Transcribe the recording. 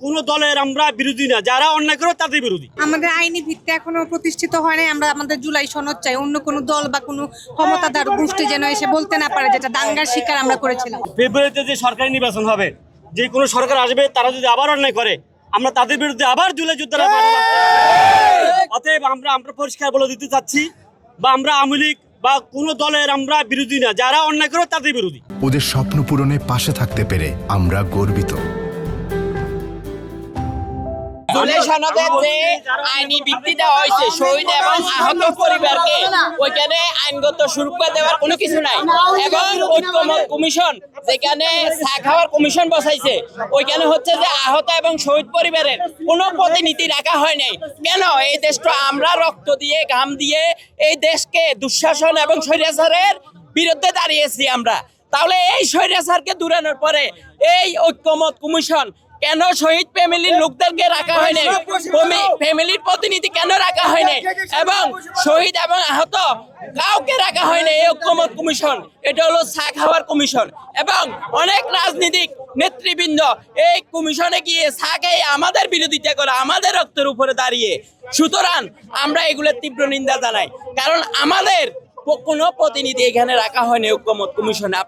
কোনো দলের আমরা বিরোধী না, যারা অন্যায় করে তাদের বিরোধী। আমাদের আইনি ভিত্তি এখনো প্রতিষ্ঠিত হয় নাই। আমরা আমাদের জুলাই সনদ চাই। অন্য কোনো দল বা কোনো ক্ষমতাধর গোষ্ঠী যেন এসে বলতে না পারে যেটা দাঙ্গার শিকার আমরা করেছিলাম। ফেব্রুয়ারিতে যে সরকারি নির্বাচন হবে, যে কোনো সরকার আসবে, তারা যদি আবার অন্যায় করে আমরা তাদের বিরুদ্ধে আবার জুলাই যোদ্ধারা মাঠে নামবো। অতএব আমরা পরিষ্কার বলে দিতে চাচ্ছি, বা আমরা আওয়ামী লীগ বা কোনো দলের আমরা বিরোধী না, যারা অন্যায় করে তাদের বিরোধী। ওদের স্বপ্ন পূরণে পাশে থাকতে পেরে আমরা গর্বিত। জুলাই সনদে যে আইনি ভিত্তিটা হয়েছে শহীদ এবং আহত পরিবারকে ওইখানে আইনগত সুরক্ষা দেওয়ার কোনো কিছু নাই। এবং ঐক্যমত কমিশন যেখানে চা খাওয়ার কমিশন বসাইছে, ওইখানে হচ্ছে যে আহত এবং শহীদ পরিবারের কোনো প্রতিনিধি রাখা হয় নাই। কেন? এই দেশটা আমরা রক্ত দিয়ে ঘাম দিয়ে এই দেশকে দুঃশাসন এবং স্বৈরাচারের বিরুদ্ধে দাঁড়িয়েছি আমরা। তাহলে এই স্বৈরাচারকে দূরানোর পরে এই ঐক্যমত কমিশন কেন শহীদ ফ্যামিলির লোকদেরকে রাখা হয়নি, ফ্যামিলির প্রতিনিধি কেন রাখা হয়নি, এবং শহীদ এবং আহত কাউকে রাখা হয়নি এই ঐক্যমত কমিশন? এটা হলো চা খাওয়ার কমিশন। এবং অনেক রাজনৈতিক নেতৃবৃন্দ এই কমিশনে গিয়ে চা খেয়ে আমাদের বিরোধিতা করে, আমাদের রক্তের উপরে দাঁড়িয়ে। সুতরাং আমরা এগুলোর তীব্র নিন্দা জানাই, কারণ আমাদের কোনো প্রতিনিধি এখানে রাখা হয়নি ঐক্যমত কমিশনে।